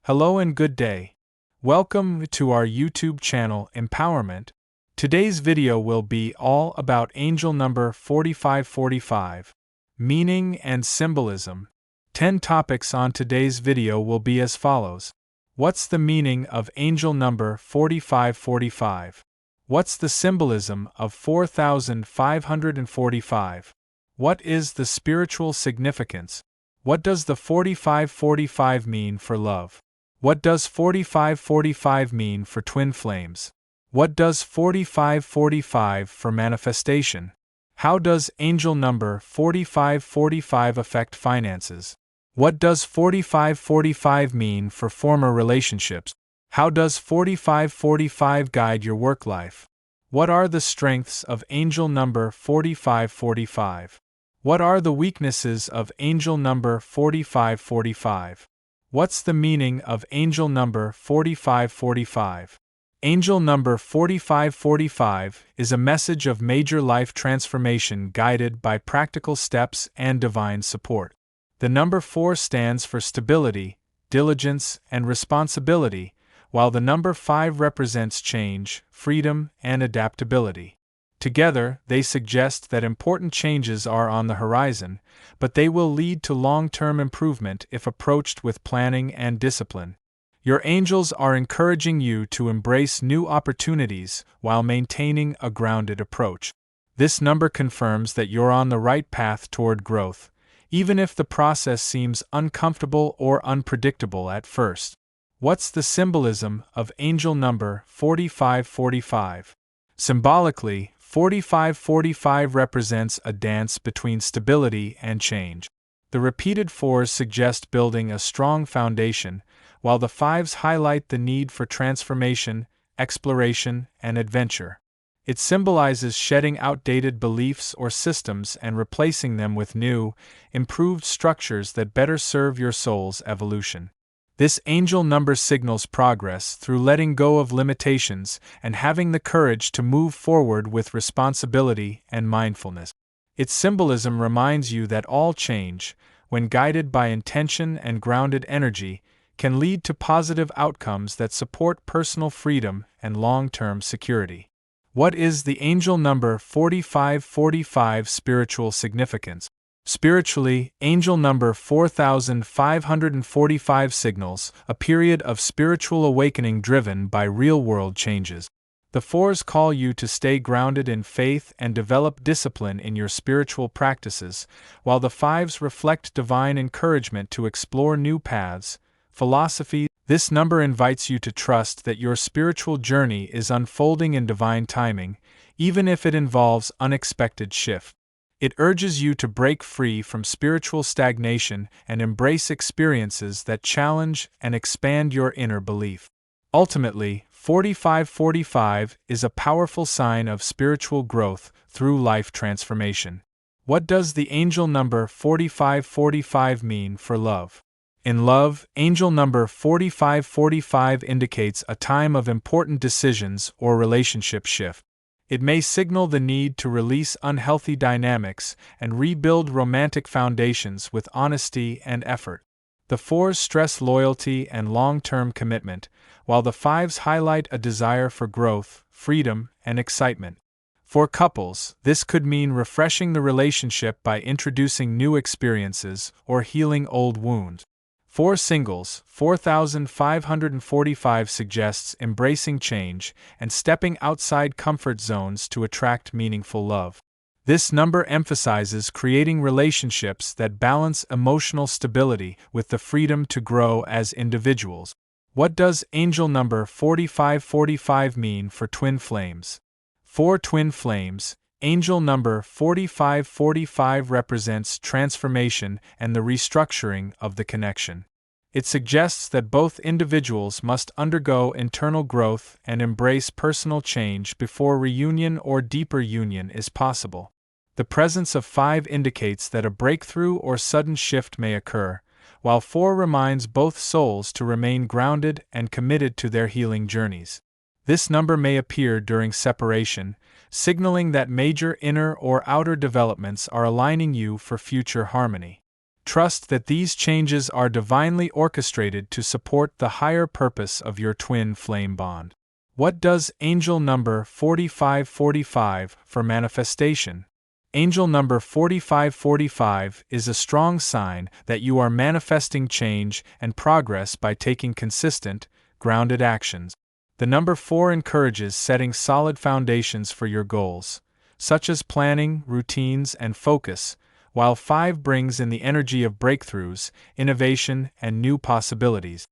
Hello and good day. Welcome to our YouTube channel Empowerment. Today's video will be all about angel number 4545, meaning and symbolism. 10 topics on today's video will be as follows. What's the meaning of angel number 4545? What's the symbolism of 4545? What is the spiritual significance? What does the 4545 mean for love? What does 4545 mean for twin flames? What does 4545 for manifestation? How does angel number 4545 affect finances? What does 4545 mean for former relationships? How does 4545 guide your work life? What are the strengths of angel number 4545? What are the weaknesses of angel number 4545? What's the meaning of angel number 4545? Angel number 4545 is a message of major life transformation guided by practical steps and divine support. The number 4 stands for stability, diligence, and responsibility, while the number 5 represents change, freedom, and adaptability. Together, they suggest that important changes are on the horizon, but they will lead to long-term improvement if approached with planning and discipline. Your angels are encouraging you to embrace new opportunities while maintaining a grounded approach. This number confirms that you're on the right path toward growth, even if the process seems uncomfortable or unpredictable at first. What's the symbolism of angel number 4545? Symbolically, 4545 represents a dance between stability and change. The repeated 4s suggest building a strong foundation, while the 5s highlight the need for transformation, exploration, and adventure. It symbolizes shedding outdated beliefs or systems and replacing them with new, improved structures that better serve your soul's evolution. This angel number signals progress through letting go of limitations and having the courage to move forward with responsibility and mindfulness. Its symbolism reminds you that all change, when guided by intention and grounded energy, can lead to positive outcomes that support personal freedom and long-term security. What is the angel number 4545 spiritual significance? Spiritually, angel number 4545 signals a period of spiritual awakening driven by real-world changes. The 4s call you to stay grounded in faith and develop discipline in your spiritual practices, while the 5s reflect divine encouragement to explore new paths, philosophy. This number invites you to trust that your spiritual journey is unfolding in divine timing, even if it involves unexpected shifts. It urges you to break free from spiritual stagnation and embrace experiences that challenge and expand your inner belief. Ultimately, 4545 is a powerful sign of spiritual growth through life transformation. What does the angel number 4545 mean for love? In love, angel number 4545 indicates a time of important decisions or relationship shift. It may signal the need to release unhealthy dynamics and rebuild romantic foundations with honesty and effort. The 4s stress loyalty and long-term commitment, while the 5s highlight a desire for growth, freedom, and excitement. For couples, this could mean refreshing the relationship by introducing new experiences or healing old wounds. For singles, 4545 suggests embracing change and stepping outside comfort zones to attract meaningful love. This number emphasizes creating relationships that balance emotional stability with the freedom to grow as individuals. What does angel number 4545 mean for twin flames? For twin flames, angel number 4545 represents transformation and the restructuring of the connection. It suggests that both individuals must undergo internal growth and embrace personal change before reunion or deeper union is possible. The presence of 5 indicates that a breakthrough or sudden shift may occur, while 4 reminds both souls to remain grounded and committed to their healing journeys. This number may appear during separation, signaling that major inner or outer developments are aligning you for future harmony. Trust that these changes are divinely orchestrated to support the higher purpose of your twin flame bond. What does angel number 4545 for manifestation? Angel number 4545 is a strong sign that you are manifesting change and progress by taking consistent, grounded actions. The number 4 encourages setting solid foundations for your goals, such as planning, routines, and focus, while 5 brings in the energy of breakthroughs, innovation, and new possibilities.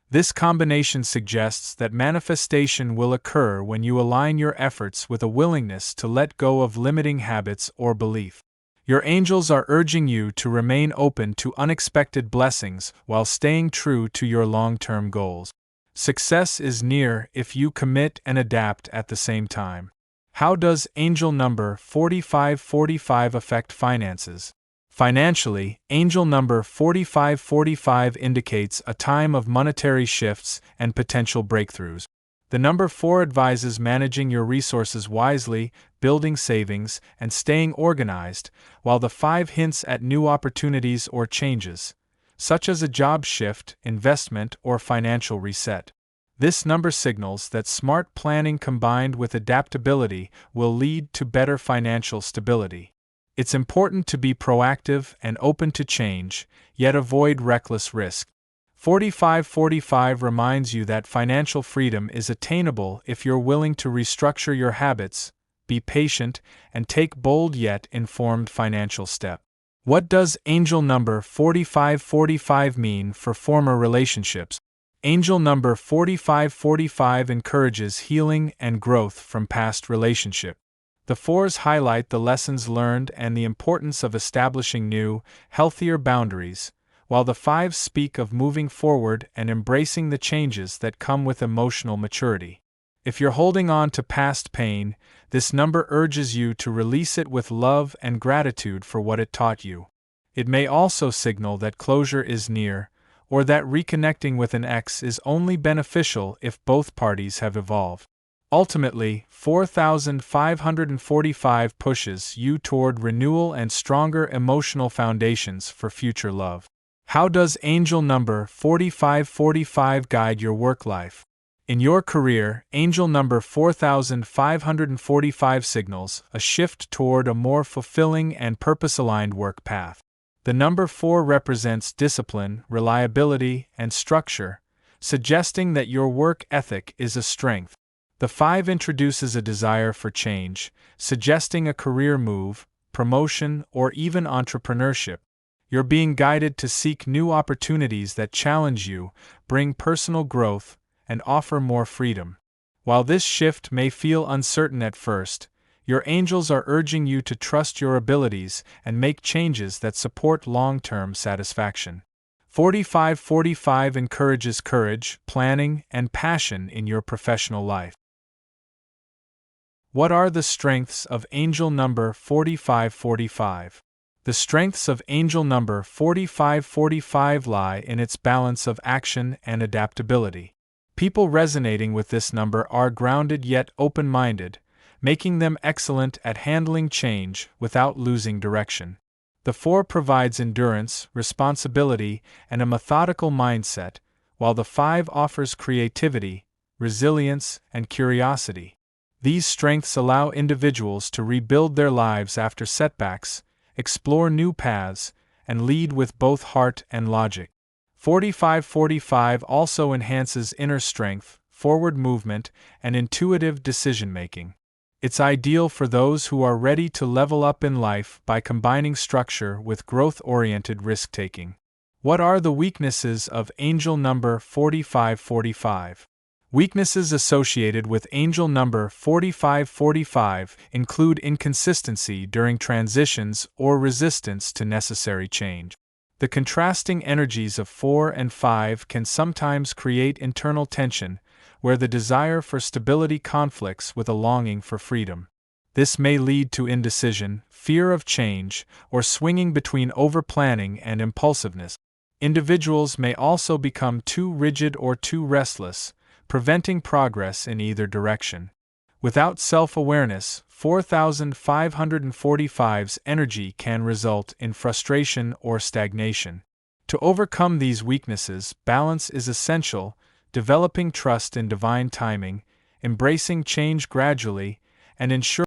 This combination suggests that manifestation will occur when you align your efforts with a willingness to let go of limiting habits or belief. Your angels are urging you to remain open to unexpected blessings while staying true to your long-term goals. Success is near if you commit and adapt at the same time. How does angel number 4545 affect finances? Financially, angel number 4545 indicates a time of monetary shifts and potential breakthroughs. The number 4 advises managing your resources wisely, building savings, and staying organized, while the 5 hints at new opportunities or changes, such as a job shift, investment, or financial reset. This number signals that smart planning combined with adaptability will lead to better financial stability. It's important to be proactive and open to change, yet avoid reckless risk. 4545 reminds you that financial freedom is attainable if you're willing to restructure your habits, be patient, and take bold yet informed financial steps. What does angel number 4545 mean for former relationships? Angel number 4545 encourages healing and growth from past relationships. The 4s highlight the lessons learned and the importance of establishing new, healthier boundaries, while the 5s speak of moving forward and embracing the changes that come with emotional maturity. If you're holding on to past pain, this number urges you to release it with love and gratitude for what it taught you. It may also signal that closure is near, or that reconnecting with an ex is only beneficial if both parties have evolved. Ultimately, 4545 pushes you toward renewal and stronger emotional foundations for future love. How does angel number 4545 guide your work life? In your career, angel number 4545 signals a shift toward a more fulfilling and purpose-aligned work path. The number 4 represents discipline, reliability, and structure, suggesting that your work ethic is a strength. The 5 introduces a desire for change, suggesting a career move, promotion, or even entrepreneurship. You're being guided to seek new opportunities that challenge you, bring personal growth, and offer more freedom. While this shift may feel uncertain at first, your angels are urging you to trust your abilities and make changes that support long-term satisfaction. 4545 encourages courage, planning, and passion in your professional life. What are the strengths of angel number 4545? The strengths of angel number 4545 lie in its balance of action and adaptability. People resonating with this number are grounded yet open-minded, making them excellent at handling change without losing direction. The 4 provides endurance, responsibility, and a methodical mindset, while the 5 offers creativity, resilience, and curiosity. These strengths allow individuals to rebuild their lives after setbacks, explore new paths, and lead with both heart and logic. 4545 also enhances inner strength, forward movement, and intuitive decision-making. It's ideal for those who are ready to level up in life by combining structure with growth-oriented risk-taking. What are the weaknesses of angel number 4545? Weaknesses associated with angel number 4545 include inconsistency during transitions or resistance to necessary change. The contrasting energies of 4 and 5 can sometimes create internal tension, where the desire for stability conflicts with a longing for freedom. This may lead to indecision, fear of change, or swinging between over-planning and impulsiveness. Individuals may also become too rigid or too restless, preventing progress in either direction. Without self-awareness, 4545's energy can result in frustration or stagnation. To overcome these weaknesses, balance is essential, developing trust in divine timing, embracing change gradually, and ensuring